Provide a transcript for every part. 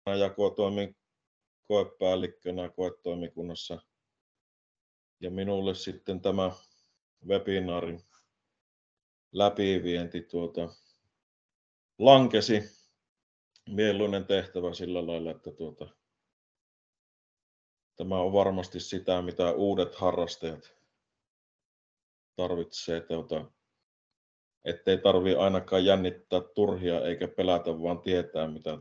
ja toimin koepäällikkönä koetoimikunnassa. Ja minulle sitten tämä webinaarin läpivienti lankesi. Mieluinen tehtävä sillä lailla, että tämä on varmasti sitä, mitä uudet harrastajat tarvitsee, ettei tarvitse ainakaan jännittää turhia eikä pelätä, vaan tietää, mitä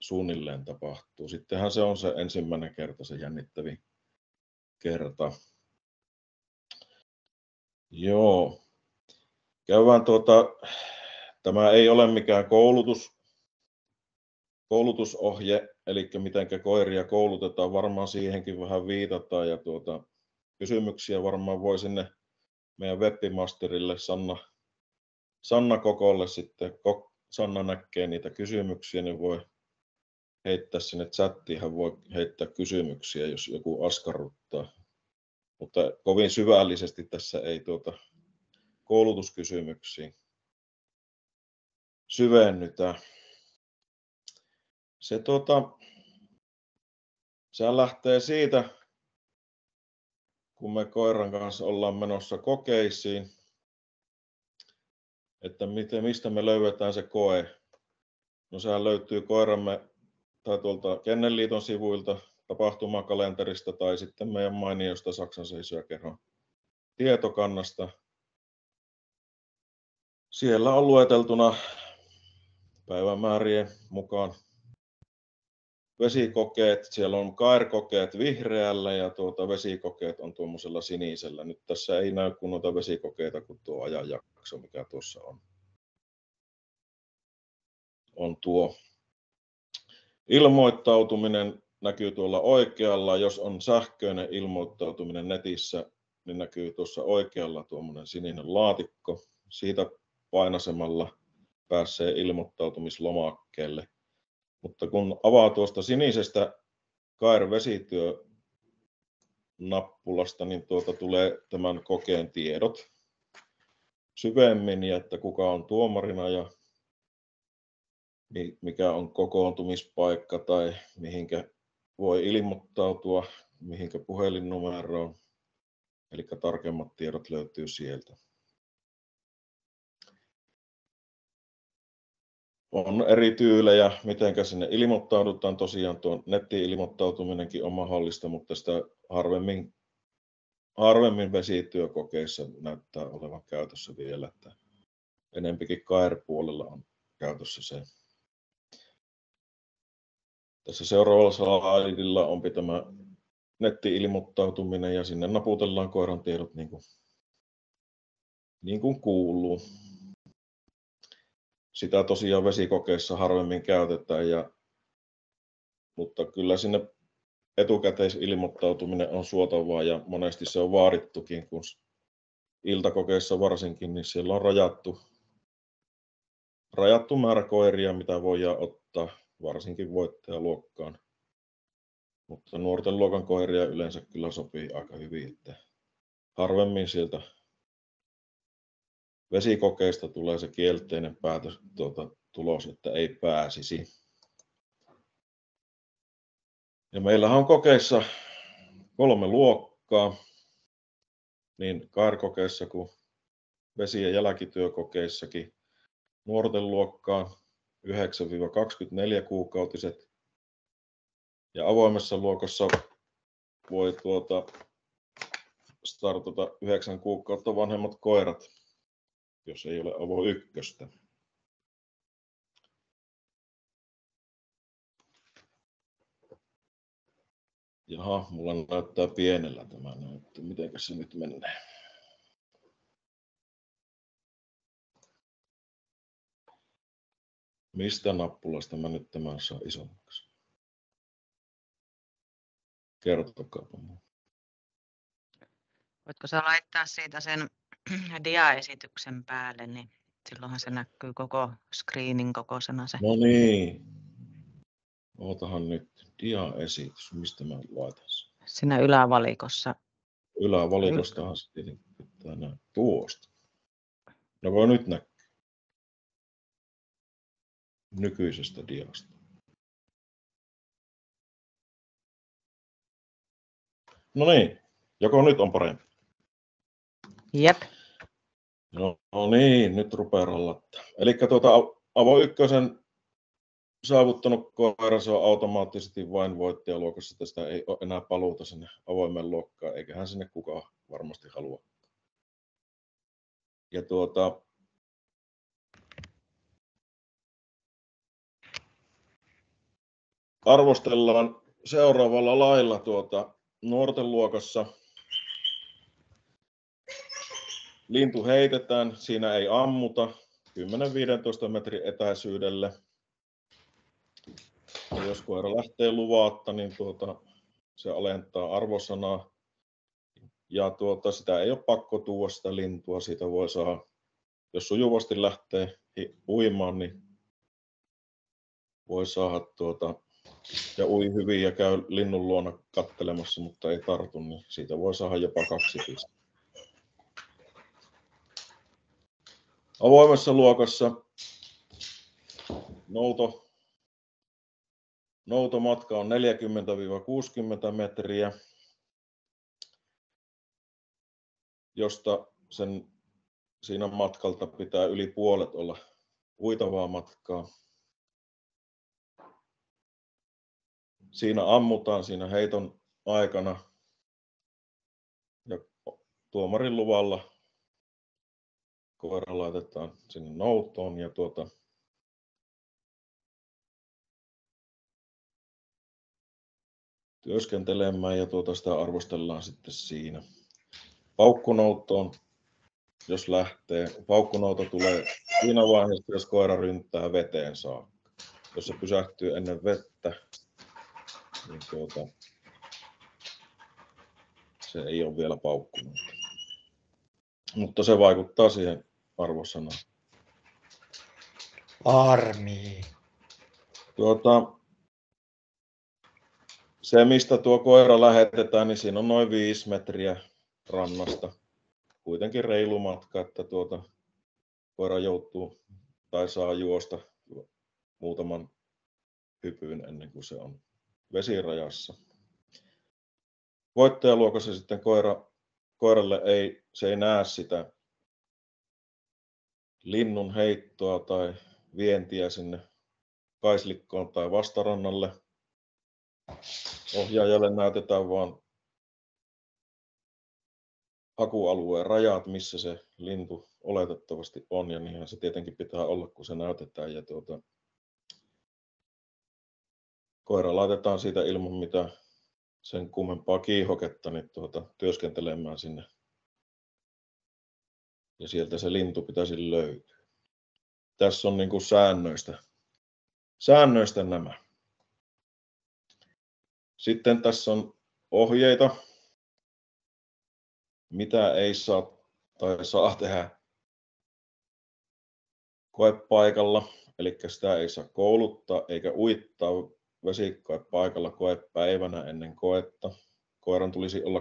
suunnilleen tapahtuu. Sittenhän se on se ensimmäinen kerta, se jännittävin kerta. Joo. Käydään tämä ei ole mikään koulutusohje, eli miten koiria koulutetaan, varmaan siihenkin vähän viitataan ja kysymyksiä varmaan voi sinne meidän webmasterille Sanna Kokolle sitten, Sanna näkee niitä kysymyksiä, niin voi heittää sinne chattiin, hän voi heittää kysymyksiä, jos joku askarruttaa. Mutta kovin syvällisesti tässä ei koulutuskysymyksiin syvennytä. Se lähtee siitä, kun me koiran kanssa ollaan menossa kokeisiin, että mistä me löydetään se koe. No sehän löytyy koiramme tai tuolta Kennelliiton sivuilta, tapahtumakalenterista tai sitten meidän mainiosta Saksan seisojakerhon tietokannasta. Siellä on lueteltuna päivämäärien mukaan vesikokeet, siellä on kairkokeet vihreällä ja vesikokeet on tuommoisella sinisellä. Nyt tässä ei näy kun noita vesikokeita kuin tuo ajanjakso, mikä tuossa on tuo. Ilmoittautuminen näkyy tuolla oikealla. Jos on sähköinen ilmoittautuminen netissä, niin näkyy tuossa oikealla tuommoinen sininen laatikko. Siitä painasemalla pääsee ilmoittautumislomakkeelle. Mutta kun avaa tuosta sinisestä Kair-vesityö-nappulasta, niin tulee tämän kokeen tiedot syvemmin, ja että kuka on tuomarina ja mikä on kokoontumispaikka tai mihinkä voi ilmoittautua, mihinkä puhelinnumeroon. Eli tarkemmat tiedot löytyy sieltä. On eri tyylejä, miten sinne ilmoittaudutaan. Tosiaan tuo netti-ilmoittautuminenkin on mahdollista, mutta sitä harvemmin vesityökokeissa näyttää olevan käytössä vielä. Että enempikin Kair-puolella on käytössä se. Tässä seuraavalla slaidilla on tämä netti-ilmoittautuminen ja sinne naputellaan koiran tiedot niin kuin kuuluu. Sitä tosiaan vesikokeissa harvemmin käytetään, mutta kyllä sinne etukäteisilmoittautuminen on suotavaa ja monesti se on vaadittukin, kun iltakokeissa varsinkin, niin siellä on rajattu määrä koiria, mitä voidaan ottaa, varsinkin voittajaluokkaan. Mutta nuorten luokan koiria yleensä kyllä sopii aika hyvin, että harvemmin sieltä vesikokeista tulee se kielteinen päätös, tulos, että ei pääsisi. Ja meillähän on kokeissa 3 luokkaa, niin Kair-kokeissa kuin vesi- ja jälkityökokeissakin. Nuorten luokkaan 9-24-kuukautiset ja avoimessa luokassa voi startata 9 kuukautta vanhemmat koirat, jos ei ole avo ykköstä. Jaha, mulla näyttää pienellä tämä näyttö. Mitenkäs se nyt menee? Mistä nappulasta mä nyt tämän saan isommaksi? Kertokaapa mulle. Voitko sä laittaa siitä sen diaesityksen päälle, niin silloinhan se näkyy koko screenin kokoisena se. No niin. Ootahan nyt diaesitys. Mistä mä laitan sen? Siinä ylävalikossa. Ylävalikostahan se tietenkin pitää nähdä tuosta. No voi nyt näkyy. Nykyisestä diasta. No niin, joko nyt on parempi? Jep. No niin, nyt rupeaa rallattaa. Eli Avo ykkösen saavuttanut koira, se on automaattisesti vain voittajaluokassa. Tästä ei ole enää paluuta sinne avoimen luokkaan, eiköhän sinne kukaan varmasti halua. Ja arvostellaan seuraavalla lailla nuorten luokassa. Lintu heitetään, siinä ei ammuta 10-15 metrin etäisyydelle. Ja jos koira lähtee luvatta, niin se alentaa arvosanaa. Ja sitä ei ole pakko tuoda sitä lintua, siitä voi saada, jos sujuvasti lähtee uimaan, niin voi saada ja ui hyvin ja käy linnun luona kattelemassa, mutta ei tartu, niin siitä voi saada jopa 2 pistettä. Avoimessa luokassa noutomatka on 40-60 metriä, josta siinä matkalta pitää yli puolet olla uitavaa matkaa. Siinä ammutaan siinä heiton aikana ja tuomarin luvalla koira laitetaan sinne noutoon ja työskentelemään ja sitä arvostellaan sitten siinä. Paukkunoutoon, jos lähtee. Paukkunouto tulee siinä vaiheessa, jos koira ryntää veteen saakka. Jos se pysähtyy ennen vettä, niin se ei ole vielä paukkunouto. Mutta se vaikuttaa siihen arvosanaan. Armi. Se, mistä tuo koira lähetetään, niin siinä on noin 5 metriä rannasta. Kuitenkin reilu matka, että koira joutuu tai saa juosta muutaman hypyn ennen kuin se on vesirajassa. Voittajaluokassa sitten koiralle se ei näe sitä linnun heittoa tai vientiä sinne kaislikkoon tai vastarannalle. Ohjaajalle näytetään vain hakualueen rajat, missä se lintu oletettavasti on, ja niinhän se tietenkin pitää olla, kun se näytetään. Ja koira laitetaan siitä ilman mitä sen kummempaa kiihoketta niin työskentelemään sinne. Ja sieltä se lintu pitäisi löytyä. Tässä on niin kuin säännöistä nämä. Sitten tässä on ohjeita, mitä ei saa tai saa tehdä koepaikalla. Eli sitä ei saa kouluttaa eikä uittaa vesikoepaikalla koepäivänä ennen koetta. Koiran tulisi olla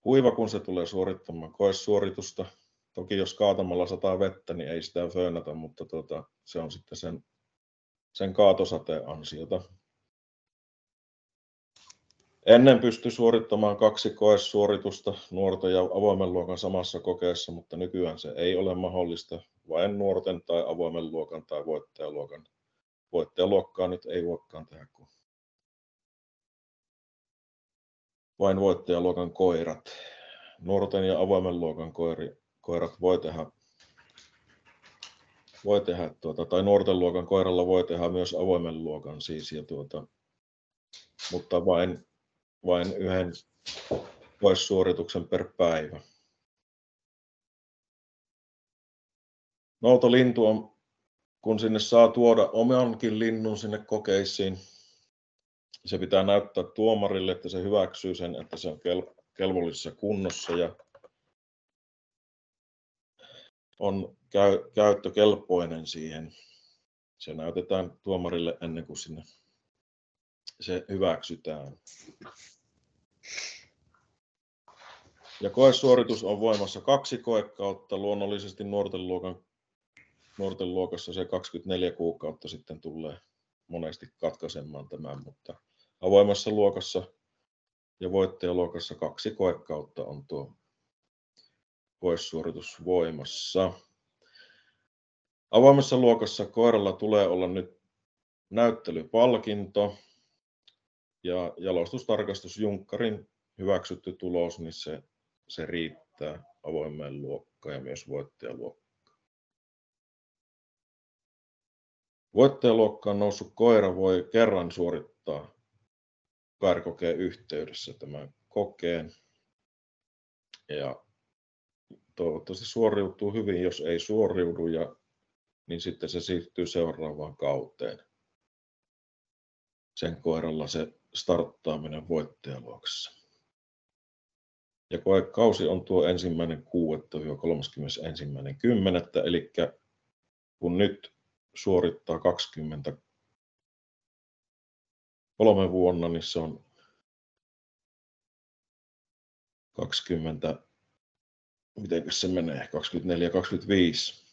kuiva, kun se tulee suorittamaan koesuoritusta. Toki jos kaatamalla sataa vettä, niin ei sitä föönätä, mutta se on sitten sen kaatosateen ansiota. Ennen pystyi suorittamaan 2 koesuoritusta nuorten ja avoimen luokan samassa kokeessa, mutta nykyään se ei ole mahdollista. Vain nuorten tai avoimen luokan tai voittajaluokan. Voittajaluokkaa nyt ei voikaan tehdä kuin vain voittajaluokan koirat. Nuorten ja avoimen luokan koirat voi tehdä tai nuorten luokan koiralla voi tehdä myös avoimen luokan siis, ja mutta vain 1 koesuorituksen per päivä. Noutolintu on, kun sinne saa tuoda omankin linnun sinne kokeisiin, se pitää näyttää tuomarille, että se hyväksyy sen, että se on kelvollisessa kunnossa ja on käyttökelpoinen siihen. Se näytetään tuomarille ennen kuin sinne se hyväksytään. Ja koesuoritus on voimassa 2 koekautta. Luonnollisesti nuorten luokassa se 24 kuukautta sitten tulee monesti katkaisemaan tämän, mutta avoimessa luokassa Ja voittajaluokassa 2 koekautta on tuo koesuoritus voimassa. Avoimessa luokassa koiralla tulee olla nyt näyttelypalkinto ja jalostustarkastus Junkkarin hyväksytty tulos, niin se riittää avoimeen luokkaan ja myös voittajaluokkaan. Voittajaluokkaan noussut koira voi kerran suorittaa koerakokeen yhteydessä tämän kokeen ja toivottavasti suoriutuu hyvin. Jos ei suoriudu, niin sitten se siirtyy seuraavaan kauteen. Sen koiralla se starttaaminen voittajaluokassa. Ja koekausi on tuo 1.6.–31.10. Eli kun nyt suorittaa 23 vuonna, niin se on 20, miten se menee, 24, 25.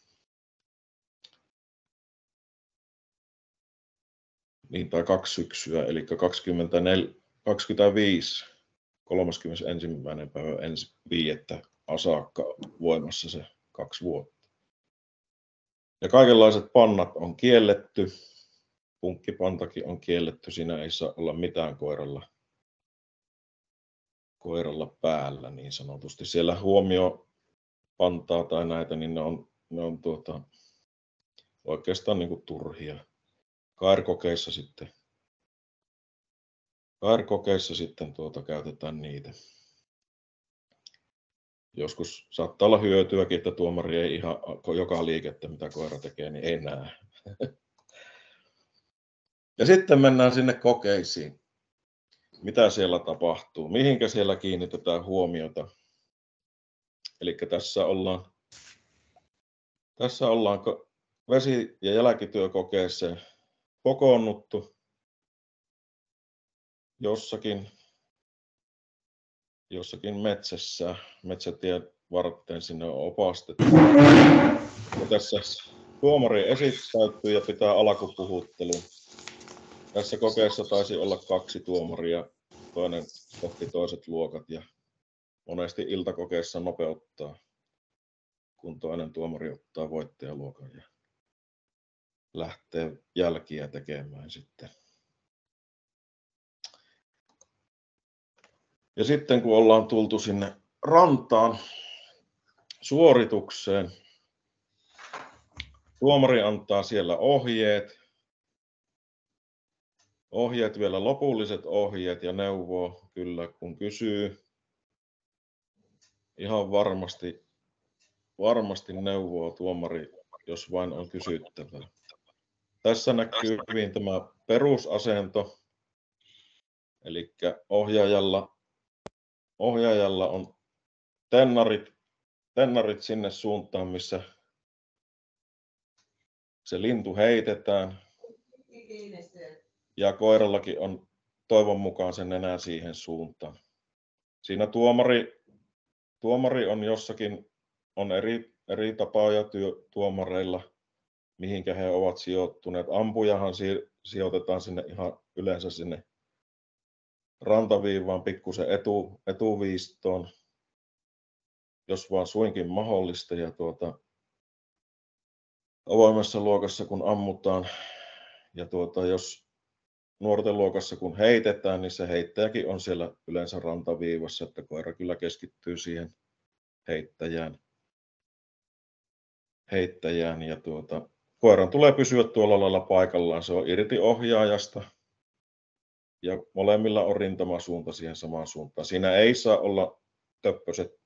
Niin, tai 2 syksyä, eli 25, 31. päivä 1.5. saakka voimassa se 2 vuotta. Ja kaikenlaiset pannat on kielletty. Punkkipantakin on kielletty, siinä ei saa olla mitään koiralla päällä niin sanotusti. Siellä huomiopantaa tai näitä, niin ne on oikeastaan niin kuin turhia. Kairkokeissa sitten käytetään niitä. Joskus saattaa olla hyötyäkin, että tuomari ei ihan joka liikettä, mitä koira tekee, niin ei näe. Ja sitten mennään sinne kokeisiin. Mitä siellä tapahtuu? Mihinkä siellä kiinnitetään huomiota? Eli tässä ollaan vesi- ja jälkityökokeeseen kokoonnuttu jossakin metsässä. Metsätien varteen sinne on opastettu. Ja tässä tuomari esittäytyy ja pitää alkupuhuttelun. Tässä kokeessa taisi olla 2 tuomaria, toinen otti toiset luokat ja monesti iltakokeessa nopeuttaa, kun toinen tuomari ottaa voittajaluokan ja lähtee jälkiä tekemään sitten. Ja sitten kun ollaan tultu sinne rantaan suoritukseen, tuomari antaa siellä ohjeet vielä lopulliset ohjeet ja neuvoo kyllä, kun kysyy. Ihan varmasti neuvoo tuomari, jos vain on kysyttävää. Tässä näkyy hyvin tämä perusasento, eli ohjaajalla on tennarit sinne suuntaan, missä se lintu heitetään. Ja koirallakin on toivon mukaan sen nenä siihen suuntaan. Siinä tuomari on jossakin, on eri tapoja tuomareilla, mihinkä he ovat sijoittuneet. Ampujahan sijoitetaan sinne ihan yleensä sinne rantaviivaan pikkusen etuviistoon, jos vaan suinkin mahdollista. Ja avoimessa luokassa kun ammutaan ja jos nuorten luokassa kun heitetään, niin se heittäjäkin on siellä yleensä rantaviivassa, että koira kyllä keskittyy siihen heittäjään ja koiran tulee pysyä tuolla lailla paikallaan. Se on irti ohjaajasta ja molemmilla on rintamasuunta siihen samaan suuntaan. Siinä ei saa olla töppöset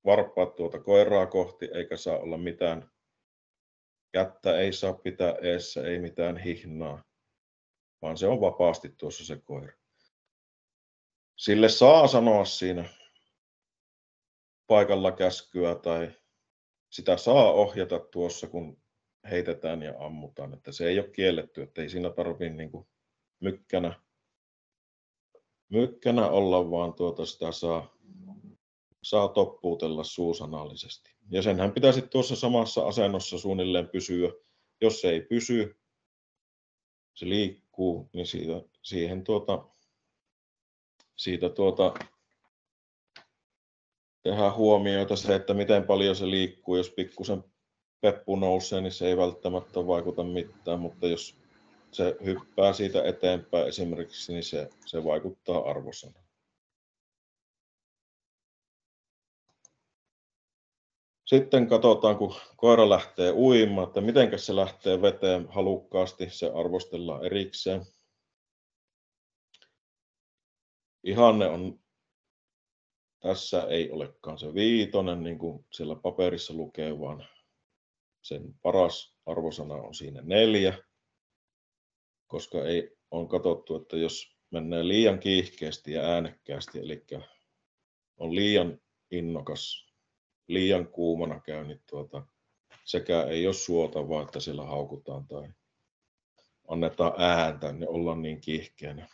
varppaat koiraa kohti, eikä saa olla mitään kättä, ei saa pitää eessä, ei mitään hihnaa, vaan se on vapaasti tuossa se koira. Sille saa sanoa siinä paikalla käskyä tai sitä saa ohjata tuossa, kun heitetään ja ammutaan, että se ei ole kielletty, että ei siinä tarvitse niin kuin mykkänä olla, vaan sitä saa toppuutella suusanallisesti. Ja senhän pitäisi tuossa samassa asennossa suunnilleen pysyä. Jos se ei pysy, se liikkuu, niin siihen siitä tehdään huomioita se, että miten paljon se liikkuu. Jos pikkusen peppu nousee, niin se ei välttämättä vaikuta mitään, mutta jos se hyppää siitä eteenpäin esimerkiksi, niin se vaikuttaa arvosanaan. Sitten katsotaan, kun koira lähtee uimaan, että miten se lähtee veteen halukkaasti, se arvostellaan erikseen. Ihanne on, tässä ei olekaan se 5, niin kuin siellä paperissa lukee, vaan sen paras arvosana on siinä 4, koska on katsottu, että jos menee liian kiihkeästi ja äänekkäästi, eli on liian innokas, liian kuumana käy, niin sekä ei ole suotavaa, että siellä haukutaan tai annetaan ääntä, niin ollaan niin kiihkeänä.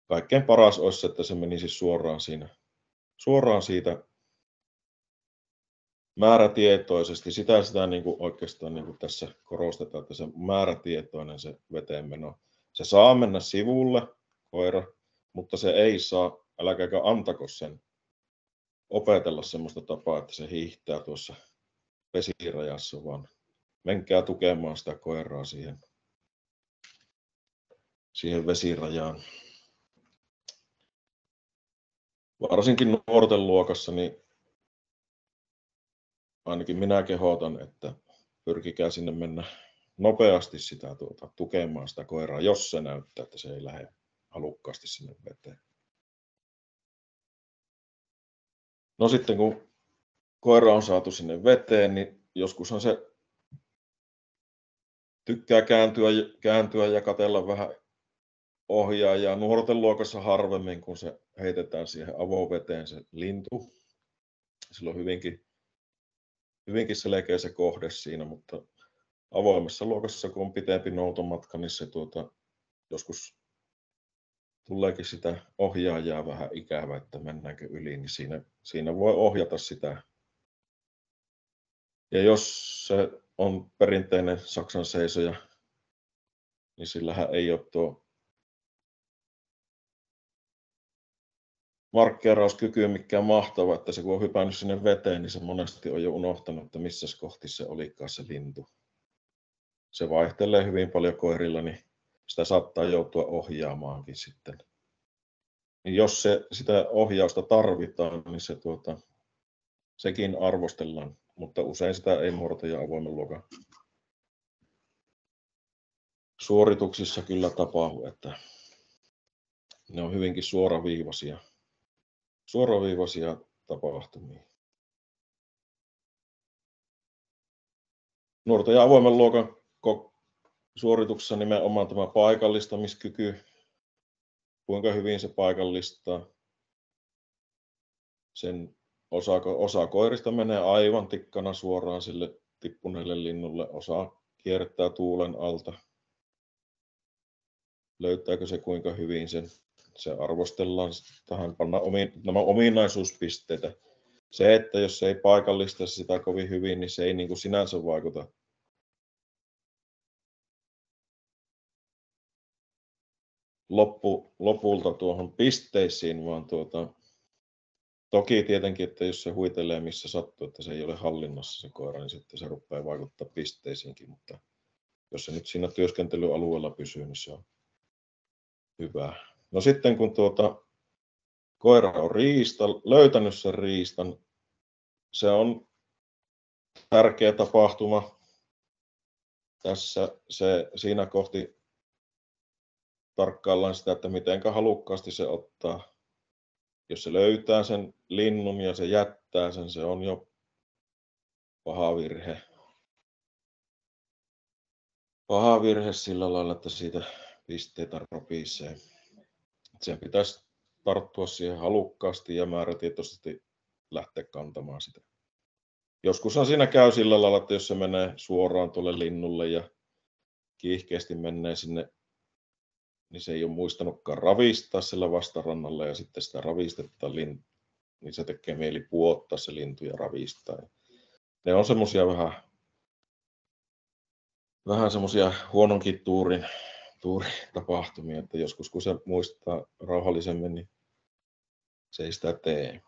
Kaikkein paras olisi, että se menisi suoraan siitä määrätietoisesti. Sitä niin kuin oikeastaan niin kuin tässä korostetaan, että se määrätietoinen se veteenmeno. Se saa mennä sivulle, koira, mutta se ei saa, älkääkä antako sen opetella semmoista tapaa, että se hiihtää tuossa vesirajassa, vaan menkää tukemaan sitä koiraa siihen vesirajaan. Varsinkin nuorten luokassa, niin ainakin minä kehotan, että pyrkikää sinne mennä nopeasti sitä tukemaan sitä koiraa, jos se näyttää, että se ei lähde halukkaasti sinne veteen. No sitten kun koira on saatu sinne veteen, niin joskushan se tykkää kääntyä ja katsella vähän ohjaajaa. Nuorten luokassa harvemmin, kun se heitetään siihen avoveteen se lintu. Sillä on hyvinkin selkeä se kohde siinä, mutta avoimessa luokassa, kun on pitempi noutomatka, niin se joskus tuleekin sitä ohjaajaa vähän ikävä, että mennäänkö yli, niin siinä voi ohjata sitä. Ja jos se on perinteinen Saksan seisoja, niin sillähän ei ole tuo markkeerauskyky mikään mahtava, että se kun on hypännyt sinne veteen, niin se monesti on jo unohtanut, että missä kohti se olikaan se lintu. Se vaihtelee hyvin paljon koirilla, niin sitä saattaa joutua ohjaamaankin sitten. Niin jos sitä ohjausta tarvitaan, niin sekin arvostellaan, mutta usein sitä ei nuorten ja avoimen luokan suorituksissa kyllä tapahdu, että ne on hyvinkin suoraviivaisia tapahtumia. Nuorten ja avoimen luokan suorituksessa nimenomaan tämä paikallistamiskyky, kuinka hyvin se paikallistaa. Sen osa koirista menee aivan tikkana suoraan sille tippuneelle linnulle, osa kiertää tuulen alta. Löytääkö se kuinka hyvin sen? Se arvostellaan, tähän pannaan nämä ominaisuuspisteitä. Se, että jos se ei paikallista sitä kovin hyvin, niin se ei niin kuin sinänsä vaikuta lopulta tuohon pisteisiin, vaan toki tietenkin, että jos se huitelee missä sattuu, että se ei ole hallinnassa se koira, niin sitten se rupeaa vaikuttaa pisteisiinkin, mutta jos se nyt siinä työskentelyalueella pysyy, niin se on hyvä. No sitten kun koira on löytänyt sen riistan, se on tärkeä tapahtuma tässä. Siinä kohti tarkkaillaan sitä, että miten halukkaasti se ottaa. Jos se löytää sen linnun ja se jättää sen, se on jo paha virhe. Paha virhe sillä lailla, että siitä pisteitä ropisee. Sen pitäisi tarttua siihen halukkaasti ja määrätietoisesti lähteä kantamaan sitä. Joskushan siinä käy sillä lailla, että jos se menee suoraan tuolle linnulle ja kiihkeästi menee sinne, niin se ei ole muistanutkaan ravistaa sillä vastarannalla ja sitten sitä ravistetta, niin se tekee mieli puottaa se lintu ja ravistaa. Ne on semmoisia vähän semmoisia huononkin tuurin tuuritapahtumia, että joskus kun se muistaa rauhallisemmin, niin se ei sitä tee.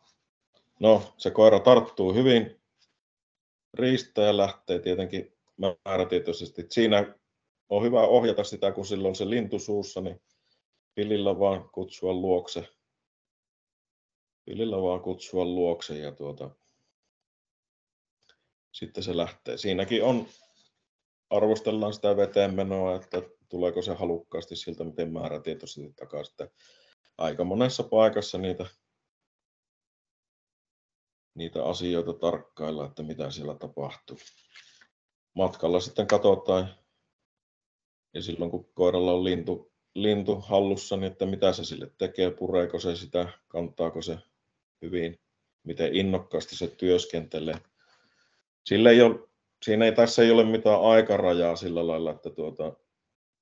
No, se koira tarttuu hyvin riistää ja lähtee tietenkin määrätietoisesti. Siinä on hyvä ohjata sitä, kun sillä on se lintu suussa, niin pilillä vaan kutsua luokse. Pilillä vaan kutsua luokse ja sitten se lähtee. Siinäkin arvostellaan sitä veteenmenoa, että tuleeko se halukkaasti siltä, miten määrätietoisesti takaisin. Aika monessa paikassa niitä asioita tarkkailla, että mitä siellä tapahtuu. Matkalla sitten katsotaan, ja silloin kun koiralla on lintu hallussa, niin että mitä se sille tekee, pureeko se sitä, kantaako se hyvin, miten innokkaasti se työskentelee. Tässä ei ole mitään aikarajaa sillä lailla, että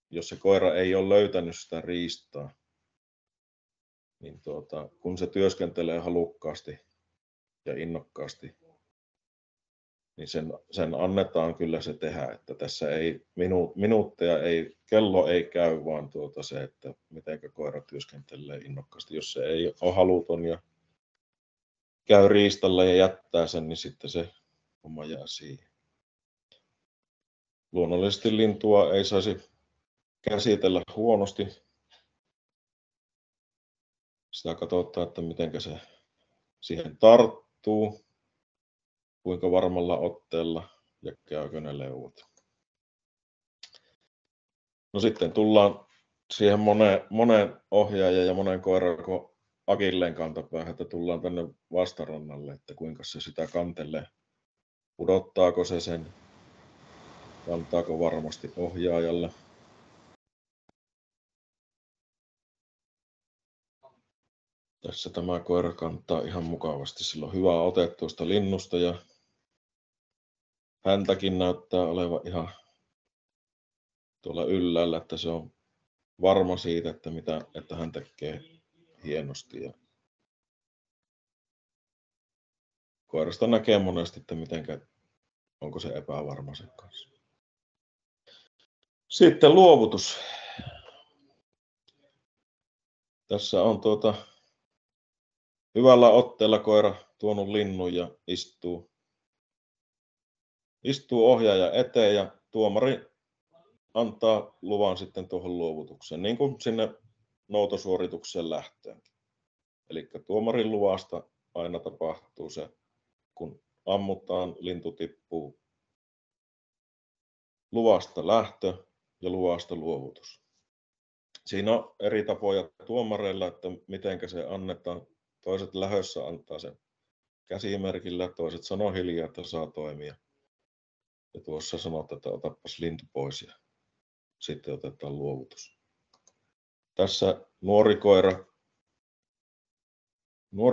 jos se koira ei ole löytänyt sitä riistaa, niin kun se työskentelee halukkaasti ja innokkaasti, niin sen annetaan kyllä se tehdä, että tässä ei minuutteja, kello ei käy, vaan se, että miten koira työskentelee innokkaasti. Jos se ei ole haluton ja käy riistalla ja jättää sen, niin sitten se homma jää siihen. Luonnollisesti lintua ei saisi käsitellä huonosti. Sitä katsotaan, että miten se siihen tarttuu, kuinka varmalla otteella ja käykö ne leuat. No sitten tullaan siihen moneen ohjaajan ja monen koiran akilleen kantapäähän, että tullaan tänne vastarannalle, että kuinka se sitä kantelee. Pudottaako se sen, kantaako varmasti ohjaajalle. Tässä tämä koira kantaa ihan mukavasti. Sillä on hyvä ote tuosta linnusta ja häntäkin näyttää olevan ihan tuolla ylhäällä, että se on varma siitä, että hän tekee hienosti. Ja koirasta näkee monesti, että onko se epävarma sen kanssa. Sitten luovutus. Tässä on hyvällä otteella koira tuonut linnun ja istuu ohjaaja eteen ja tuomari antaa luvan sitten tuohon luovutukseen, niin kuin sinne noutosuoritukseen lähtöön. Eli tuomarin luvasta aina tapahtuu se, kun ammutaan, lintu tippuu, luvasta lähtö ja luvasta luovutus. Siinä on eri tapoja tuomareilla, että miten se annetaan. Toiset lähössä antaa sen käsimerkillä, toiset sanoo hiljaa, että saa toimia. Ja tuossa sanotaan, että otapas lintu pois ja sitten otetaan luovutus. Tässä nuori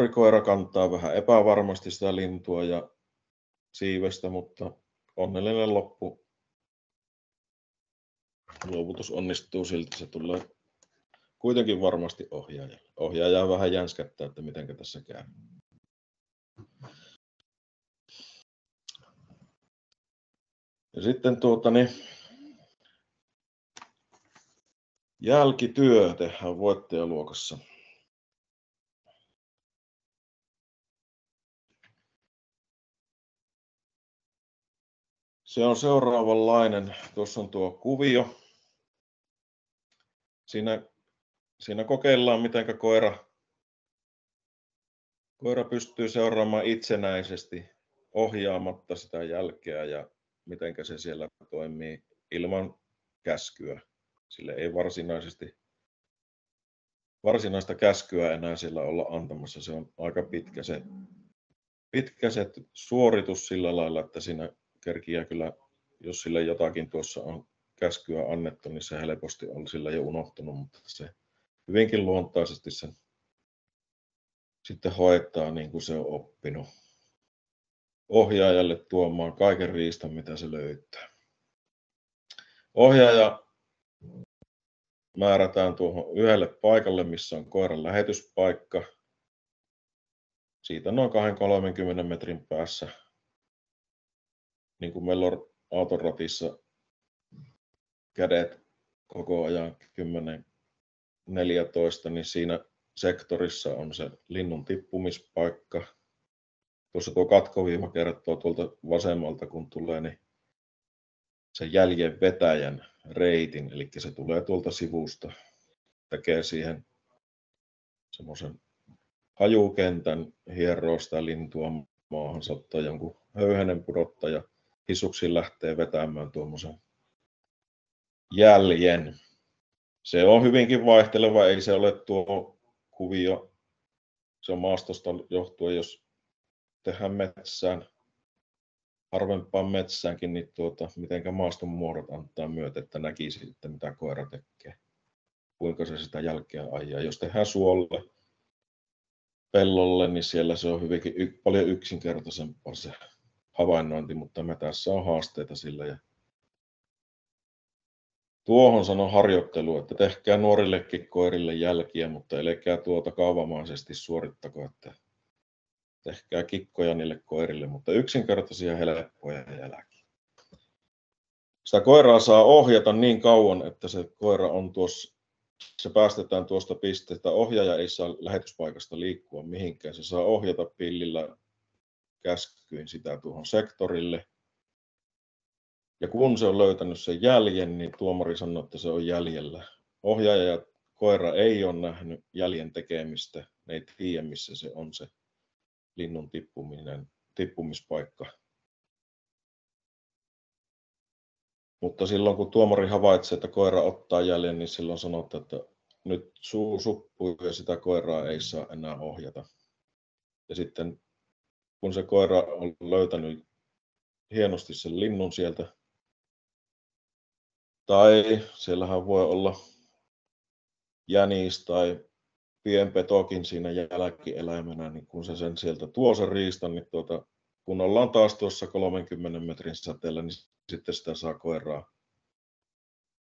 koira kantaa vähän epävarmasti sitä lintua ja siivestä, mutta onnellinen loppu. Luovutus onnistuu silti, se tulee kuitenkin varmasti ohjaajalle. Ohjaaja vähän jänskättää, että miten tässä käy. Ja sitten jälkityö tehdään voittajaluokassa. Se on seuraavanlainen. Tuossa on tuo kuvio. Siinä kokeillaan, miten koira pystyy seuraamaan itsenäisesti ohjaamatta sitä jälkeä ja miten se siellä toimii ilman käskyä. Sille ei varsinaista käskyä enää siellä olla antamassa. Se on aika pitkä se suoritus sillä lailla, että siinä kerkiää kyllä, jos sille jotakin tuossa on käskyä annettu, niin se helposti on sillä jo unohtunut, mutta se hyvinkin luontaisesti sen sitten hoitaa niin kuin se on oppinut ohjaajalle tuomaan kaiken riistan, mitä se löytää. Ohjaaja määrätään tuohon yhdelle paikalle, missä on koiran lähetyspaikka. Siitä noin 20-30 metrin päässä, niin kuin meillä on auton ratissa kädet koko ajan 10-14, niin siinä sektorissa on se linnun tippumispaikka. Tuossa tuo katkoviiva kertoo tuolta vasemmalta, kun tulee, niin se jäljen vetäjän reitin, eli se tulee tuolta sivusta, tekee siihen semmoisen hajukentän, hieroo sitä lintua maahan, saattaa jonkun höyhenen pudottaa ja hissuksiin lähtee vetämään tuommoisen jäljen. Se on hyvinkin vaihteleva, ei se ole tuo kuvio, se on maastosta johtuen, jos tehdään metsään, harvempaan metsäänkin, niin mitenkä maaston muodot antaa myötä, että näkisi sitten mitä koira tekee, kuinka se sitä jälkeä ajaa. Jos tehdään suolle, pellolle, niin siellä se on hyvinkin paljon yksinkertaisempaa se havainnointi, mutta metässä on haasteita sillä. Ja tuohon sanon harjoittelu, että tehkää nuorillekin koirille jälkiä, mutta älkää kaavamaisesti suorittako, että tehkää kikkoja niille koirille, mutta yksinkertaisia helppoja jälkiä. Sitä koiraa saa ohjata niin kauan, että se koira on tuossa, se päästetään tuosta pisteestä. Ohjaaja ei saa lähetyspaikasta liikkua mihinkään. Se saa ohjata pillillä käskyin sitä tuohon sektorille. Ja kun se on löytänyt sen jäljen, niin tuomari sanoo, että se on jäljellä. Ohjaaja ja koira ei ole nähnyt jäljen tekemistä. Ne ei tiedä, missä se on se linnun tippumispaikka. Mutta silloin kun tuomari havaitsee, että koira ottaa jäljen, niin silloin sanotaan, että nyt suu suppuu ja sitä koiraa ei saa enää ohjata. Ja sitten kun se koira on löytänyt hienosti sen linnun sieltä, tai siellähän voi olla jänis tai pienpetokin siinä jälkieläimenä, niin kun se sen sieltä tuo sen riistan, niin kun ollaan taas tuossa 30 metrin säteellä, niin sitten sitä saa koiraa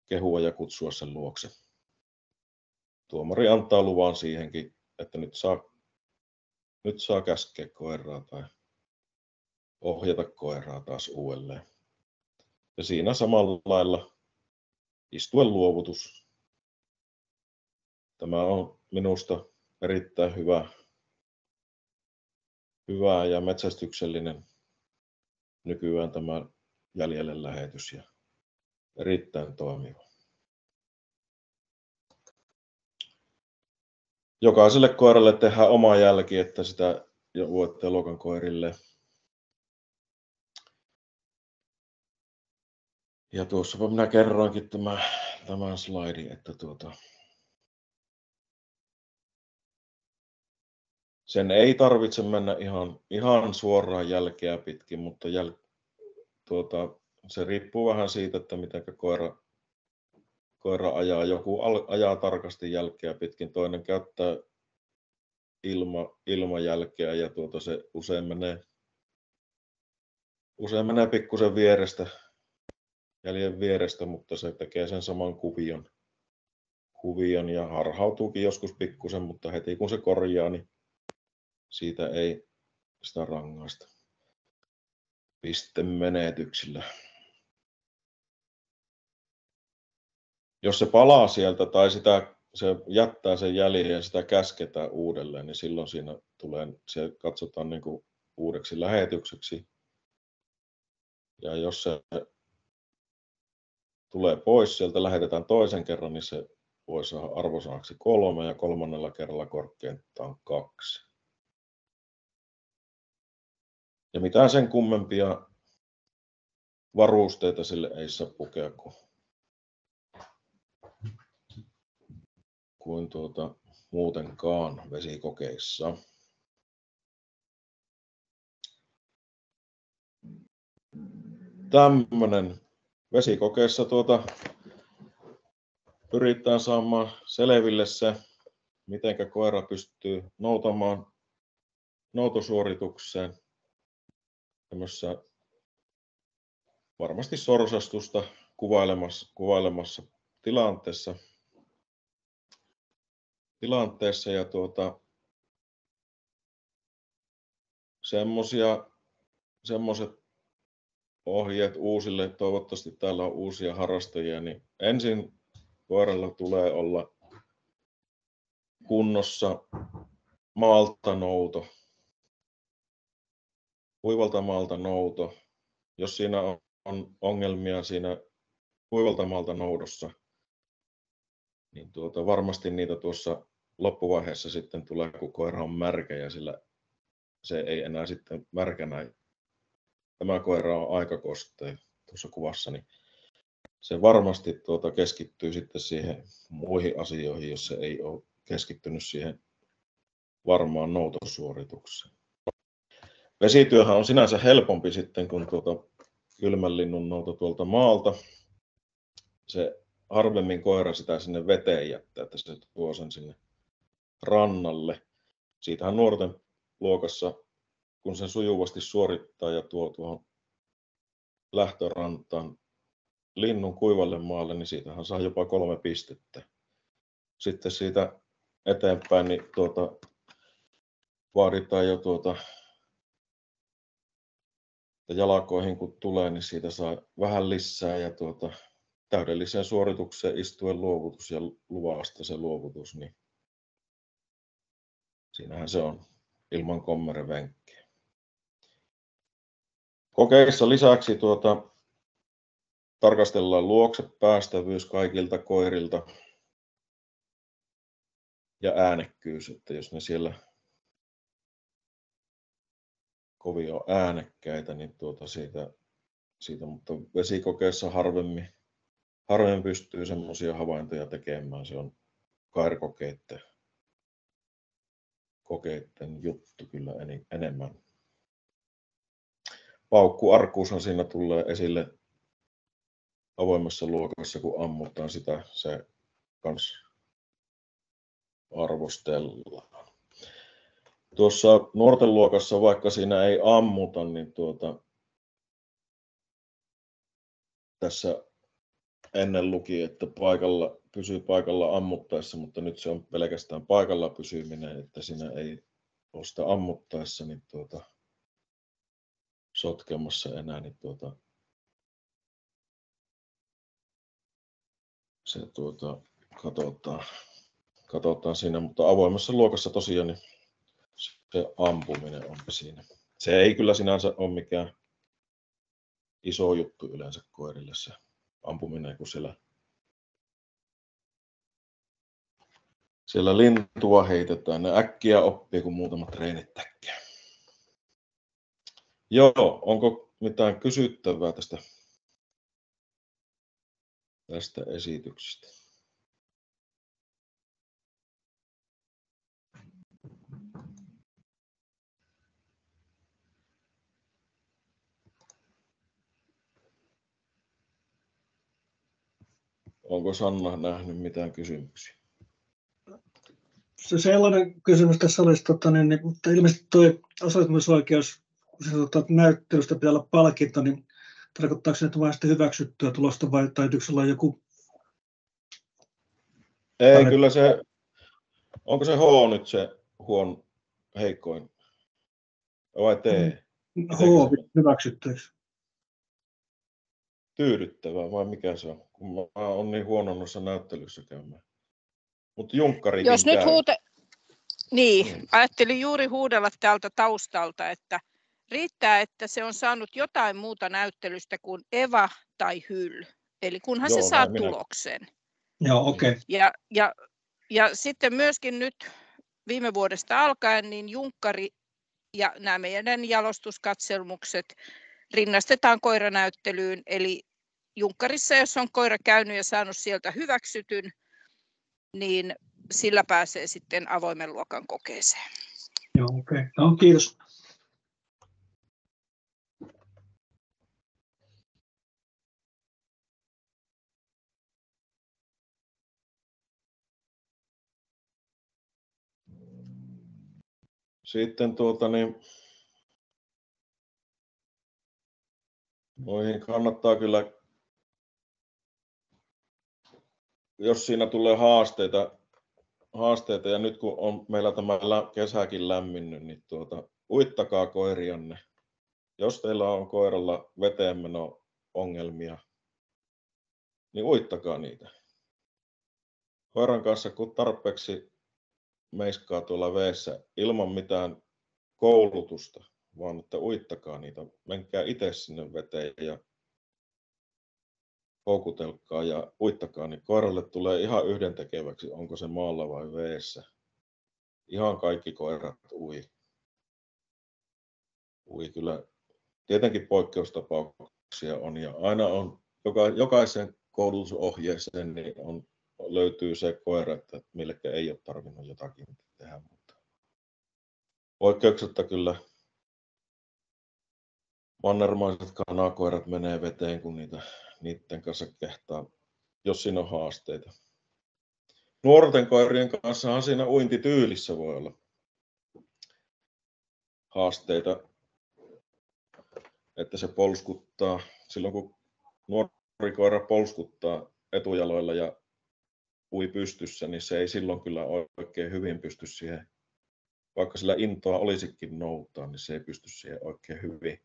kehua ja kutsua sen luokse. Tuomari antaa luvan siihenkin, että nyt saa käskeä koiraa tai ohjata koiraa taas uudelleen. Ja siinä samalla lailla istuen luovutus. Tämä on minusta erittäin hyvä ja metsästyksellinen nykyään tämä jäljelle lähetys ja erittäin toimiva. Jokaiselle koiralle tehdään oma jälki, että sitä jo luokan koirille. Ja tuossa minä kerroinkin tämän slaidin, että sen ei tarvitse mennä ihan suoraan jälkeä pitkin, mutta se riippuu vähän siitä, että miten koira ajaa. Joku ajaa tarkasti jälkeä pitkin, toinen käyttää ilmajälkeä ja se usein menee pikkusen jäljen vierestä, mutta se tekee sen saman kuvion ja harhautuukin joskus pikkusen, mutta heti kun se korjaa, niin siitä ei sitä rangaista pistemenetyksillä. Jos se palaa sieltä tai se jättää sen jäljen ja sitä käsketään uudelleen, niin silloin se katsotaan niin kuin uudeksi lähetykseksi. Ja jos se tulee pois sieltä, lähetetään toisen kerran, niin se voi saada arvosanaksi 3 ja 3. kerralla korkeintaan 2. Ja mitään sen kummempia varusteita sille ei saa pukea kuin muutenkaan vesikokeissa. Tämmönen vesikokeessa pyritään saamaan selville se, miten koira pystyy noutamaan noutosuoritukseen tämmöisessä varmasti sorsastusta kuvailemassa tilanteessa ja semmoiset ohjeet uusille, toivottavasti täällä on uusia harrastajia, niin ensin koiralla tulee olla kunnossa maalta nouto, kuivalta maalta nouto. Jos siinä on ongelmia siinä kuivalta maalta noudossa, niin varmasti niitä tuossa loppuvaiheessa sitten tulee, kun koira on märkä ja sillä se ei enää sitten märkänä. Tämä koira on aika kostea tuossa kuvassa, niin se varmasti keskittyy sitten siihen muihin asioihin, jos se ei ole keskittynyt siihen varmaan noutosuoritukseen. Vesityöhän on sinänsä helpompi sitten, kun kylmän linnun nouto tuolta maalta. Se harvemmin koira sitä sinne veteen jättää, että se tuo sen sinne rannalle. Siitähän nuorten luokassa, kun sen sujuvasti suorittaa ja tuo tuohon lähtörantaan linnun kuivalle maalle, niin siitähän saa jopa 3 pistettä. Sitten siitä eteenpäin niin vaaditaan jo jalkoihin kun tulee, niin siitä saa vähän lisää ja täydelliseen suoritukseen istuen luovutus ja luvasta se luovutus, niin siinähän se on ilman kommerevenkkiä. Kokeissa lisäksi tarkastellaan luoksepäästävyys kaikilta koirilta ja äänekkyys, että jos ne siellä kovin on äänekkäitä, niin siitä, mutta vesikokeessa harvemmin pystyy semmoisia havaintoja tekemään. Se on kairikokeitten juttu kyllä enemmän. Paukkuarkuushan siinä tulee esille avoimessa luokassa, kun ammutaan sitä, se kans arvostellaan. Tuossa nuorten luokassa, vaikka siinä ei ammuta, niin tässä ennen luki, että pysyy paikalla ammuttaessa, mutta nyt se on pelkästään paikalla pysyminen, että siinä ei ole sitä ammuttaessa niin sotkemassa enää, niin se katsotaan siinä, mutta avoimessa luokassa tosiaan niin se ampuminen on siinä. Se ei kyllä sinänsä ole mikään iso juttu yleensä koirille se ampuminen, kun siellä lintua heitetään. Ne äkkiä oppii, kun muutamat treenit tekee. Joo, onko mitään kysyttävää tästä esityksestä? Onko Sanna nähnyt mitään kysymyksiä? Se sellainen kysymys tässä olisi, mutta ilmeisesti tuo osoittamisoikeus, kun se näyttelystä pitää olla palkinto, niin tarkoittaako se, että vain sitten hyväksyttyä tulosta vai täytyykö olla joku? Ei, kyllä se, onko se H nyt se heikoin vai T? H hyväksyttyäksi. Tyydyttävää vai mikä se on, kun mä oon niin huono noissa näyttelyissä käymään. Mutta junkkarikin jos nyt käy. Niin, ajattelin juuri huudella täältä taustalta, että riittää, että se on saanut jotain muuta näyttelystä kuin Eva tai Hyl. Eli kunhan se saa tuloksen. Joo, okei. Okay. Ja sitten myöskin nyt viime vuodesta alkaen niin junkkari ja nämä meidän jalostuskatselmukset rinnastetaan koiranäyttelyyn. Eli junkkarissa, jos on koira käynyt ja saanut sieltä hyväksytyn, niin sillä pääsee sitten avoimen luokan kokeeseen. Joo, okei. No, kiitos. Sitten noihin kannattaa kyllä, jos siinä tulee haasteita ja nyt kun on meillä tämä kesäkin lämminnyt, niin uittakaa koirianne. Jos teillä on koiralla veteenmeno ongelmia, niin uittakaa niitä. koiran kanssa, kun tarpeeksi meiskaa tuolla veessä ilman mitään koulutusta, vaan että uittakaa niitä, menkää itse sinne veteen ja houkutelkaa ja uittakaa, niin koiralle tulee ihan yhdentekeväksi, onko se maalla vai veessä. Ihan kaikki koirat ui kyllä. Tietenkin poikkeustapauksia on ja aina on jokaisen koulutusohjeeseen niin löytyy se koira, että millekä ei ole tarvinnut jotakin tehdä, mutta poikkeuksetta kyllä mannermaiset kanakoirat menee veteen, kun niiden kanssa kehtaa, jos siinä on haasteita. Nuorten koirien kanssahan siinä uintityylissä voi olla haasteita, että se polskuttaa. Silloin kun nuori koira polskuttaa etujaloilla ja ui pystyssä, niin se ei silloin kyllä oikein hyvin pysty siihen, vaikka sillä intoa olisikin noutaa, niin se ei pysty siihen oikein hyvin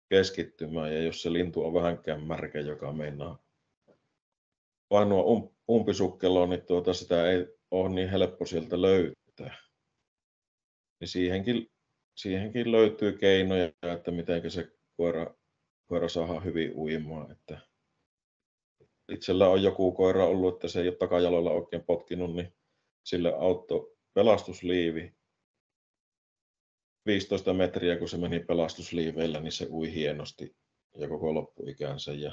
keskittymään. Ja jos se lintu on vähänkään märkä, joka meinaa painua umpisukkeloon, niin sitä ei ole niin helppo sieltä löytää. Niin siihenkin löytyy keinoja, että miten se koira saadaan hyvin uimaan. Että itsellä on joku koira ollut, että se ei ole takajaloilla oikein potkinut, niin sille auttoi pelastusliivi. 15 metriä, kun se meni pelastusliiveillä, niin se ui hienosti ja koko loppuikänsä. Ja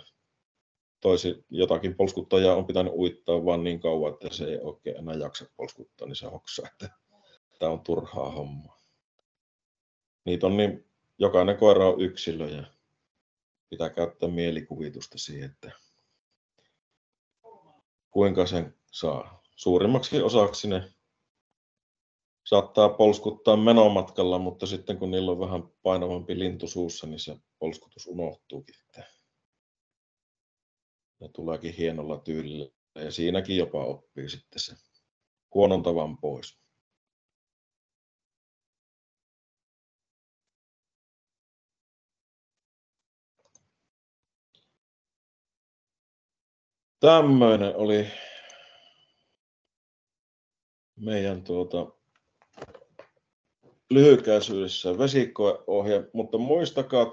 jotakin polskuttajaa on pitänyt uittaa vaan niin kauan, että se ei oikein enää jaksa polskuttaa, niin se hoksaa, että tämä on turhaa hommaa. Niitä on niin, jokainen koira on yksilö ja pitää käyttää mielikuvitusta siihen, että kuinka sen saa. Suurimmaksi osaksi ne saattaa polskuttaa menomatkalla, mutta sitten kun niillä on vähän painavampi lintu suussa, niin se polskutus unohtuukin. Ja tuleekin hienolla tyylillä ja siinäkin jopa oppii sitten se huonon tavan pois. Tämmöinen oli meidän lyhykäisyydessä vesikoeohje, mutta muistakaa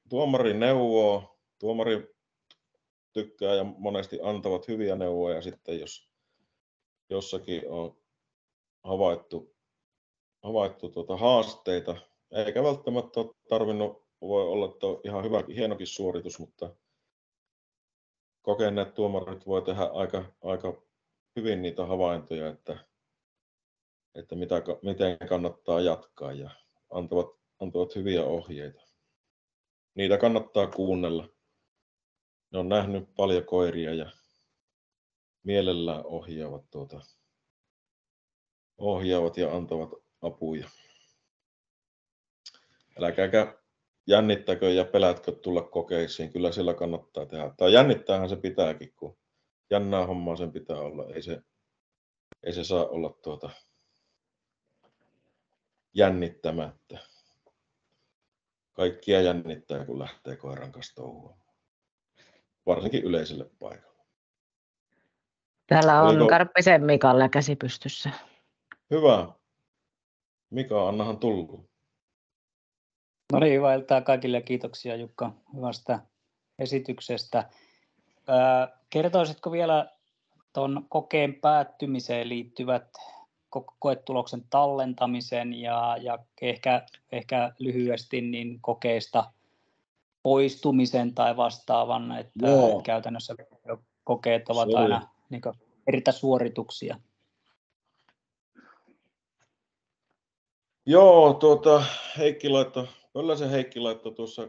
tuomari neuvoo, tuomari tykkää ja monesti antavat hyviä neuvoja sitten, jos jossakin on havaittu haasteita, eikä välttämättä ole tarvinnut, voi olla, että on ihan hyvä, hienokin suoritus, mutta kokeneet tuomarit voi tehdä aika hyvin niitä havaintoja, että miten kannattaa jatkaa ja antavat hyviä ohjeita. Niitä kannattaa kuunnella. Ne on nähnyt paljon koiria ja mielellään ohjaavat ja antavat apuja. Älkääkä jännittäkö ja pelätkö tulla kokeisiin. Kyllä sillä kannattaa tehdä. Tai jännittäähän se pitääkin, kun jännää hommaa sen pitää olla. Ei se saa olla jännittämättä. Kaikkia jännittää, kun lähtee koiran kanssa touhuamaan. Varsinkin yleiselle paikalle. Täällä on Karppisen Mikalla käsi pystyssä. Hyvä. Mika, annahan tulla. No niin, hyvää iltaa kaikille ja kiitoksia Jukka hyvästä esityksestä. Kertoisitko vielä tuon kokeen päättymiseen liittyvät koetuloksen tallentamisen ja ehkä lyhyesti niin kokeesta poistumisen tai vastaavan, että käytännössä kokeet ovat aina niin kuin eri suorituksia. Joo, Pölläsen Heikki laittoi tuossa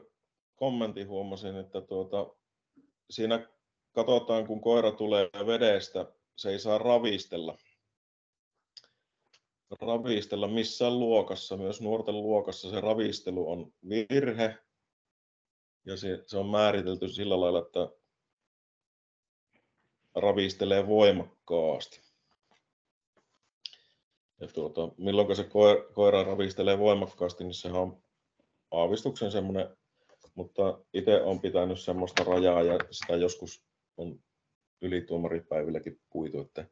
kommentin, huomasin, että siinä katsotaan, kun koira tulee vedestä, se ei saa ravistella missään luokassa, myös nuorten luokassa se ravistelu on virhe ja se on määritelty sillä lailla, että ravistelee voimakkaasti. Ja milloin se koira ravistelee voimakkaasti, niin sehän on aavistuksen semmoinen, mutta itse olen pitänyt semmoista rajaa ja sitä joskus on ylituomaripäivilläkin puitu, että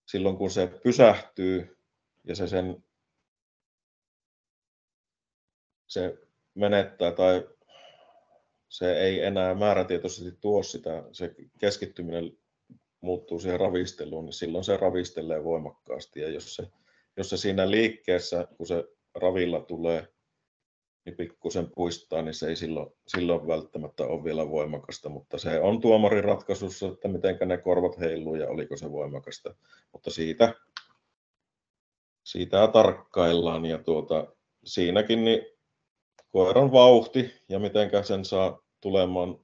silloin kun se pysähtyy ja se menettää tai se ei enää määrätietoisesti tuo sitä, se keskittyminen muuttuu siihen ravisteluun, niin silloin se ravistelee voimakkaasti. Ja jos se siinä liikkeessä, kun se ravilla tulee, niin pikkusen puistaa, niin se ei silloin välttämättä ole vielä voimakasta, mutta se on tuomarin ratkaisussa, että mitenkä ne korvat heiluu ja oliko se voimakasta. Mutta siitä tarkkaillaan ja siinäkin niin koiran vauhti ja mitenkä sen saa tulemaan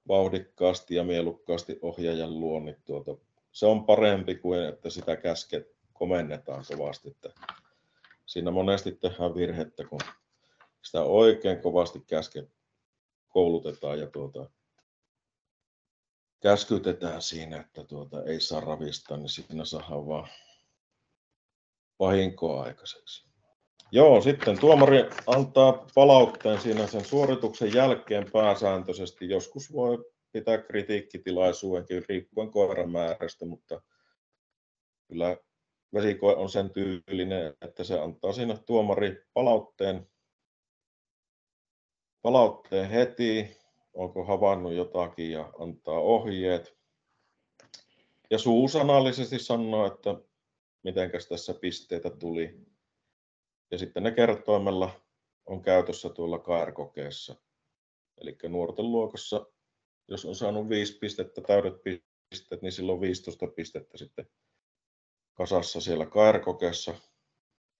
vauhdikkaasti ja mielukkaasti ohjaajan luo, niin se on parempi kuin että sitä komennetaan kovasti. Että siinä monesti tehdään virhettä, kun sitä oikein kovasti koulutetaan ja käskytetään siinä, että ei saa ravistaa, niin siinä saadaan vaan vahinkoa aikaiseksi. Joo, sitten tuomari antaa palautteen siinä sen suorituksen jälkeen pääsääntöisesti. Joskus voi pitää kritiikkitilaisuudenkin riippuen koiran määrästä, mutta kyllä vesikoe on sen tyylinen, että se antaa siinä tuomari palautteen heti, onko havainnut jotakin ja antaa ohjeet. Ja suusanallisesti sanoo, että mitenkäs tässä pisteitä tuli. Ja sitten ne kertoimella on käytössä tuolla KR-kokeessa. Eli nuorten luokassa, jos on saanut 5 pistettä, täydet pisteet, niin silloin 15 pistettä sitten kasassa siellä KR-kokeessa.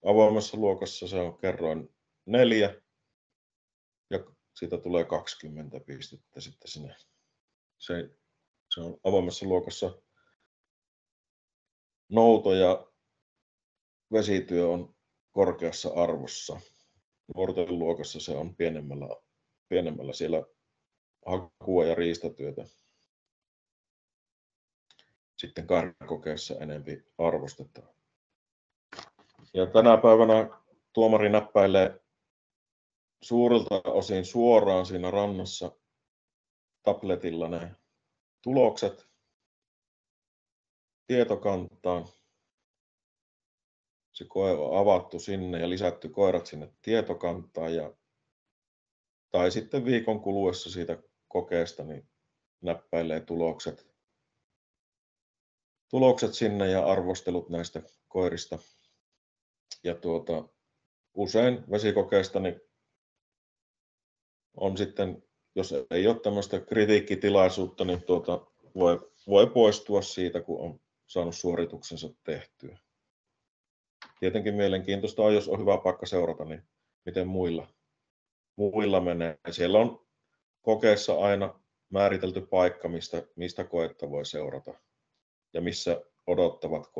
Avoimessa luokassa se on kerroin 4 ja siitä tulee 20 pistettä sitten sinne. Se on avoimessa luokassa nouto ja vesityö on korkeassa arvossa. Nuorten luokassa se on pienemmällä siellä hakua ja riistatyötä. Sitten KR-kokeessa enempi arvostetaan. Ja tänä päivänä tuomari näppäilee suurilta osin suoraan siinä rannassa tabletilla ne tulokset tietokantaan. Se koe on avattu sinne ja lisätty koirat sinne tietokantaan tai sitten viikon kuluessa siitä kokeesta niin näppäilee tulokset sinne ja arvostelut näistä koirista. Ja usein vesikokeesta niin on sitten, jos ei ole tämmöistä kritiikkitilaisuutta, niin voi poistua siitä, kun on saanut suorituksensa tehtyä. Tietenkin mielenkiintoista on, jos on hyvä paikka seurata, niin miten muilla menee. Siellä on kokeessa aina määritelty paikka, mistä koetta voi seurata ja missä odottavat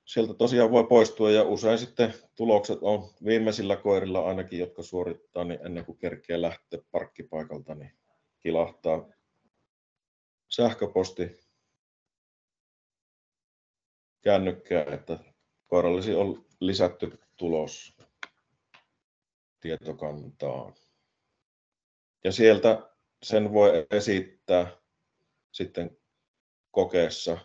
sieltä tosiaan voi poistua ja usein sitten tulokset on viimeisillä koirilla ainakin, jotka suorittaa, niin ennen kuin kerkeä lähteä parkkipaikalta, niin kilahtaa sähköposti kännykkään, että koirallisi on lisätty tulos tietokantaan. Ja sieltä sen voi esittää sitten kokeessa,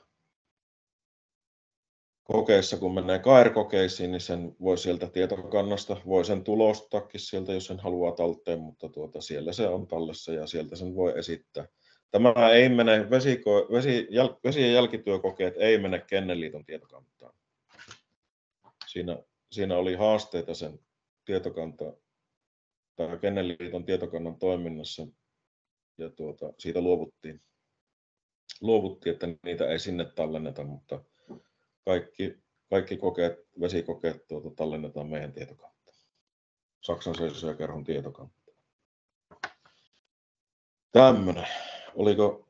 kun menee KR-kokeisiin, niin sen voi sieltä tietokannasta, voi sen tulostaakin sieltä, jos sen haluaa talteen, mutta siellä se on tallessa ja sieltä sen voi esittää. Tämä ei mene, vesi- ja jälkityökokeet ei mene Kennelliiton tietokantaan. Siinä oli haasteita sen Kennelliiton tietokannan toiminnassa ja siitä luovuttiin, että niitä ei sinne tallenneta, mutta kaikki vesikokeet tallennetaan meidän tietokantaan. Saksan seisojakerhon tietokantaan. Tämmöinen. Oliko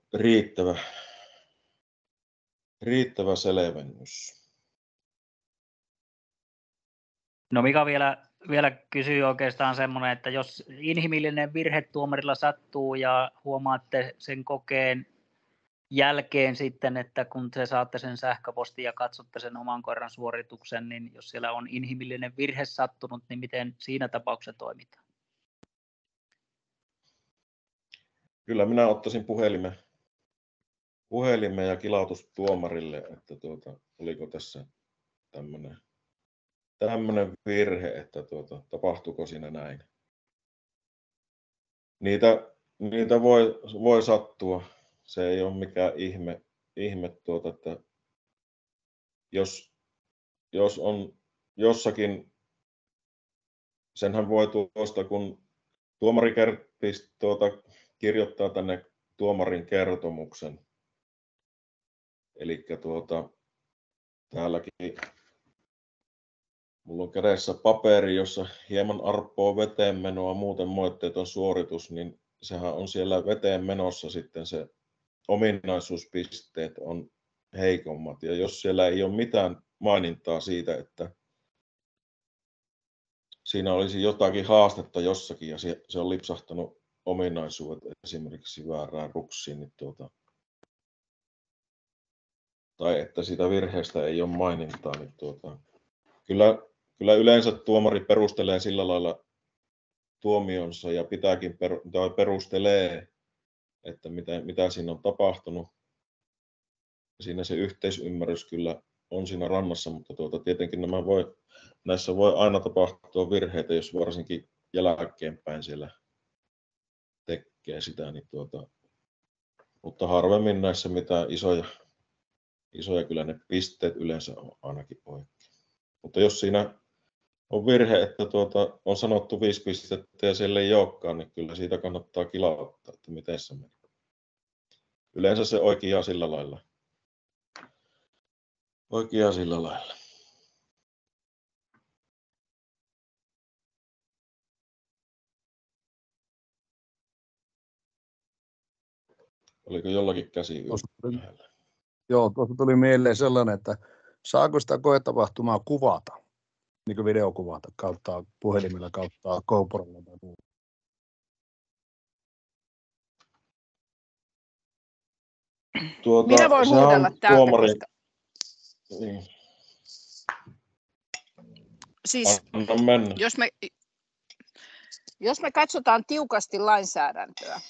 riittävä selvennys? No Mika vielä kysyy oikeastaan semmoinen, että jos inhimillinen virhe tuomarilla sattuu ja huomaatte sen kokeen jälkeen sitten, että kun te saatte sen sähköpostin ja katsotte sen oman koiran suorituksen, niin jos siellä on inhimillinen virhe sattunut, niin miten siinä tapauksessa toimitaan? Kyllä minä ottaisin puhelimen ja kilautustuomarille, että oliko tässä tämmöinen virhe, että tapahtuuko siinä näin. Niitä voi sattua. Se ei ole mikään ihme että jos on jossakin, senhän voi tuosta, kun tuomari kirjoittaa tänne tuomarin kertomuksen. Eli täälläkin mulla on kädessä paperi, jossa hieman arppoo veteen menoa, muuten moitteeton suoritus, niin sehän on siellä veteen menossa sitten se ominaisuuspisteet on heikommat. Ja jos siellä ei ole mitään mainintaa siitä, että siinä olisi jotakin haastetta jossakin ja se on lipsahtanut ominaisuudet esimerkiksi väärään ruksiin, niin tai että siitä virheestä ei ole mainintaa, niin kyllä yleensä tuomari perustelee sillä lailla tuomionsa ja pitääkin perustelee, että mitä siinä on tapahtunut. Siinä se yhteisymmärrys kyllä on siinä rannassa, mutta tietenkin näissä voi aina tapahtua virheitä, jos varsinkin jälkeenpäin siellä tekee sitä, niin mutta harvemmin näissä mitään isoja kyllä ne pisteet yleensä on ainakin oikein. Mutta jos siinä on virhe, että on sanottu 5 pistettä ja siellä ei olekaan, niin kyllä siitä kannattaa kilauttaa, että miten se menee. Yleensä se oikeaa sillä lailla. Oliko jollakin käsi ylhäällä? Joo, tuossa tuli mieleen sellainen, että saako sitä koetapahtumaa kuvata, niin kuin videokuvata kautta puhelimella kautta GoProlla tai muuta? Minä voin huudella täältä, koska... Niin. Siis, Anna mennä. jos me katsotaan tiukasti lainsäädäntöä,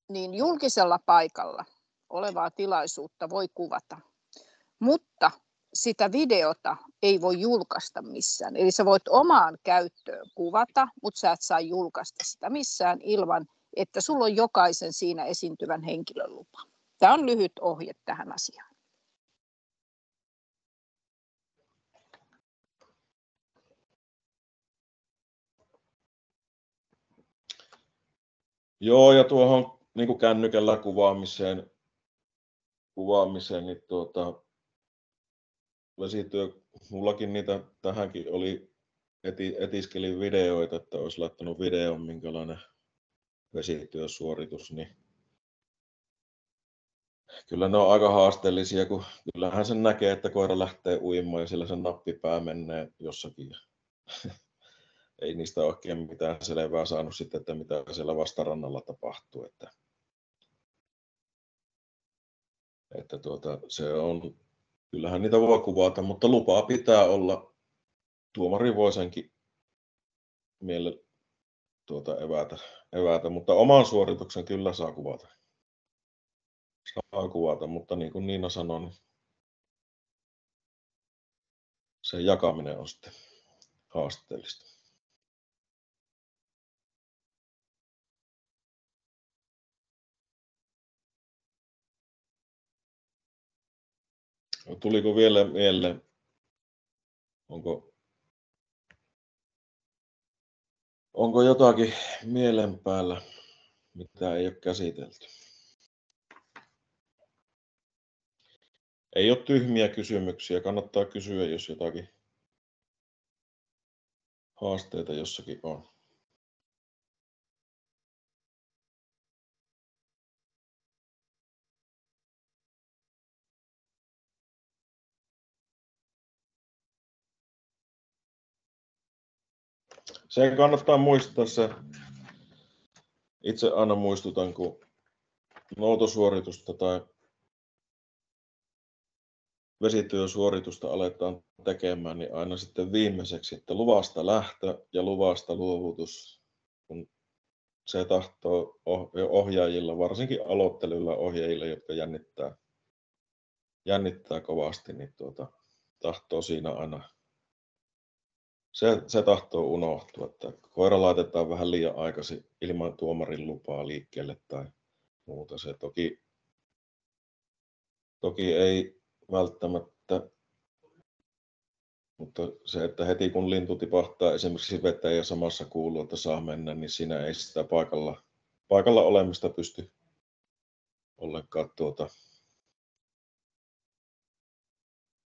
niin julkisella paikalla olevaa tilaisuutta voi kuvata, mutta sitä videota ei voi julkaista missään. Eli sä voit omaan käyttöön kuvata, mutta sä et saa julkaista sitä missään ilman, että sulla on jokaisen siinä esiintyvän henkilön lupa. Tämä on lyhyt ohje tähän asiaan. Joo, ja tuohon niin kuin kännykällä kuvaamiseen niin vesityö, mullakin niitä tähänkin oli, etiskelin videoita, että olisi laittanut videon, minkälainen vesityösuoritus, niin kyllä ne on aika haasteellisia, kun kyllähän sen näkee, että koira lähtee uimaan ja siellä sen nappipää menee jossakin. Ei niistä oikein mitään selvää saanut sitten, että mitä siellä vastarannalla tapahtuu. Että se on, kyllähän niitä voi kuvata, mutta lupaa pitää olla. Tuomari voi senkin miele evätä, mutta oman suorituksen kyllä saa kuvata. Mutta niin kuin Niina sanoi, niin sen jakaminen on sitten haasteellista. Tuliko vielä mieleen, onko jotakin mielen päällä, mitä ei ole käsitelty? Ei ole tyhmiä kysymyksiä, kannattaa kysyä, jos jotakin haasteita jossakin on. Sen kannattaa muistaa se, itse aina muistutan, kun noutosuoritusta tai vesityösuoritusta aletaan tekemään, niin aina sitten viimeiseksi, että luvasta lähtö ja luvasta luovutus, kun se tahtoo ohjaajilla, varsinkin aloittelevilla ohjaajilla, jotka jännittää kovasti, niin tahtoo siinä aina, se tahtoo unohtua, että koira laitetaan vähän liian aikaisin ilman tuomarin lupaa liikkeelle tai muuta. Se toki ei välttämättä, mutta se, että heti kun lintu tipahtaa esimerkiksi veteen ja samassa kuuluu, että saa mennä, niin siinä ei sitä paikalla olemista pysty ollenkaan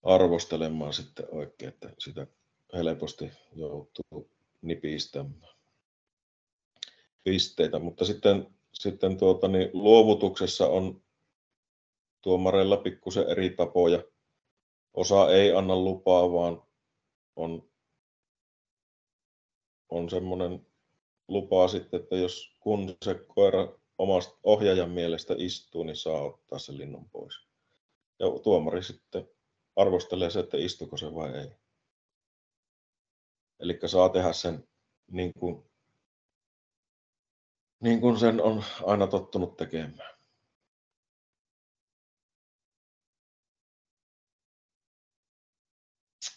arvostelemaan sitten oikein, että sitä helposti joutuu nipistämään pisteitä, mutta sitten niin luovutuksessa on tuomareilla pikkusen eri tapoja. Osa ei anna lupaa, vaan on semmoinen lupa sitten, että kun se koira omasta ohjaajan mielestä istuu, niin saa ottaa sen linnun pois. Ja tuomari sitten arvostelee se, että istuuko se vai ei. Eli saa tehdä sen niin kuin sen on aina tottunut tekemään.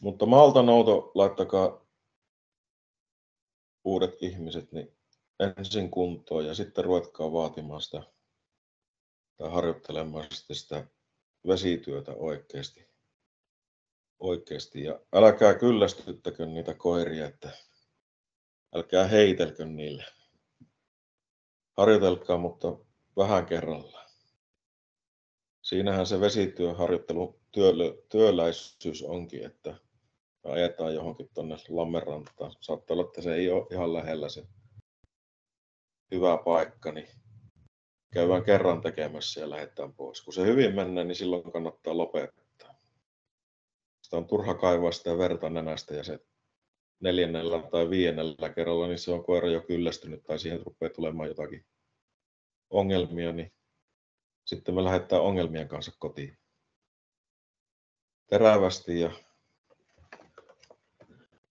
Mutta maaltanouto laittakaa uudet ihmiset niin ensin kuntoon ja sitten ruvetkaa vaatimaan sitä tai harjoittelemaan sitä vesityötä oikeasti. Ja älkää kyllästyttäkö niitä koiria, että älkää heitelkö niille. Harjoitelkaa, mutta vähän kerrallaan. Siinähän se vesityöharjoittelun työläisyys onkin, että ajetaan johonkin tuonne lammenrantaan. Saattaa olla, että se ei ole ihan lähellä se hyvä paikka, niin käydään kerran tekemässä ja lähdetään pois. Kun se hyvin menee, niin silloin kannattaa lopettaa. Sitä on turha kaivaa sitä verta nenästä ja se 4. tai 5. kerralla, niin se on koira jo kyllästynyt tai siihen rupeaa tulemaan jotakin ongelmia, niin sitten me lähdetään ongelmien kanssa kotiin.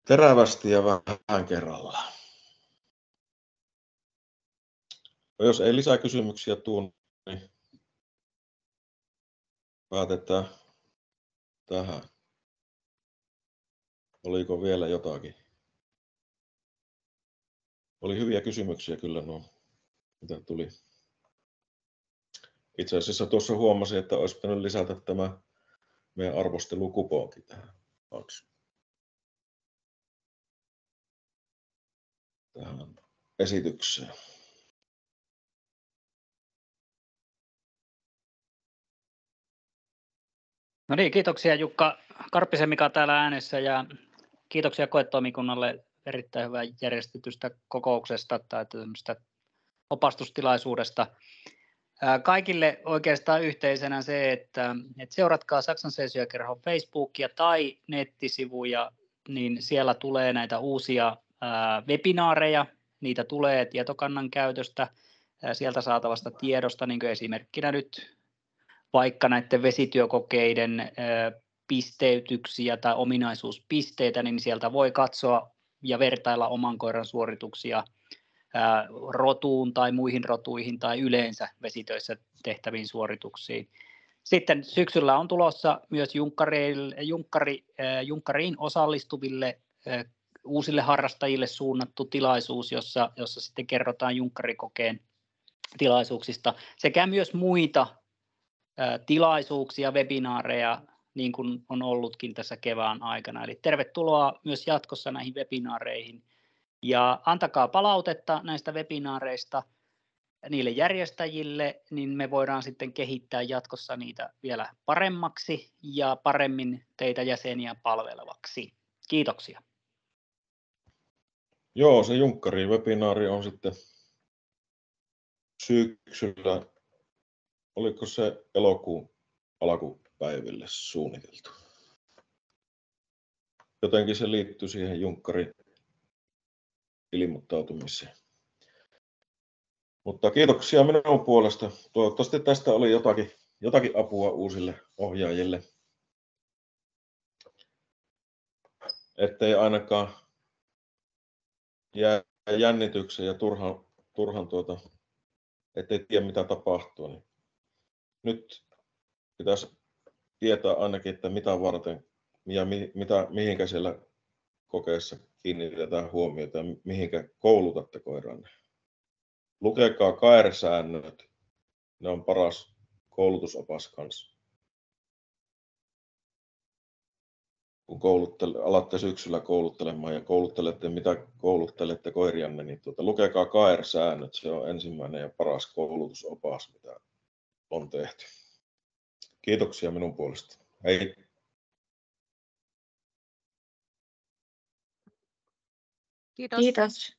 Terävästi ja vähän kerrallaan. No jos ei lisää kysymyksiä tule, niin päätetään tähän. Oliko vielä jotakin? Oli hyviä kysymyksiä kyllä nuo, mitä tuli. Itse asiassa tuossa huomasin, että olisi pitänyt lisätä tämä meidän arvostelukuponki tähän esitykseen. No niin, kiitoksia Jukka Karppisen Mika täällä äänessä ja kiitoksia koetoimikunnalle erittäin hyvää järjestetystä kokouksesta tai tämmöistä opastustilaisuudesta. Kaikille oikeastaan yhteisenä se, että seuratkaa Saksan Seesyökerhon Facebookia tai nettisivuja, niin siellä tulee näitä uusia webinaareja, niitä tulee tietokannan käytöstä, sieltä saatavasta tiedosta, niin kuin esimerkkinä nyt vaikka näiden vesityökokeiden pisteytyksiä tai ominaisuuspisteitä, niin sieltä voi katsoa ja vertailla oman koiran suorituksia rotuun tai muihin rotuihin tai yleensä vesitöissä tehtäviin suorituksiin. Sitten syksyllä on tulossa myös junkkariin osallistuville uusille harrastajille suunnattu tilaisuus, jossa sitten kerrotaan junkkarikokeen tilaisuuksista sekä myös muita tilaisuuksia, webinaareja, niin kuin on ollutkin tässä kevään aikana. Eli tervetuloa myös jatkossa näihin webinaareihin. Ja antakaa palautetta näistä webinaareista niille järjestäjille, niin me voidaan sitten kehittää jatkossa niitä vielä paremmaksi ja paremmin teitä jäseniä palvelevaksi. Kiitoksia. Joo, se junkkari-webinaari on sitten syksyllä. Oliko se elokuun alkupäiville suunniteltu? Jotenkin se liittyy siihen junkkarin ilmoittautumiseen. Mutta kiitoksia minun puolesta. Toivottavasti tästä oli jotakin apua uusille ohjaajille. ettei ainakaan jää jännitykseen ja turhan ettei tiedä mitä tapahtuu. Niin nyt pitäisi tietää ainakin, että mitä varten ja mihinkä siellä kokeessa kiinnitetään huomiota ja mihinkä koulutatte koiranne. Lukekaa KR-säännöt, ne on paras koulutusopas kanssa. Kun alatte syksyllä kouluttelemaan ja kouluttelette, mitä kouluttelette koirianne, niin lukekaa KR-säännöt, se on ensimmäinen ja paras koulutusopas, mitä on tehty. Kiitoksia minun puolestani. Hei! Kiitos. Kiitos.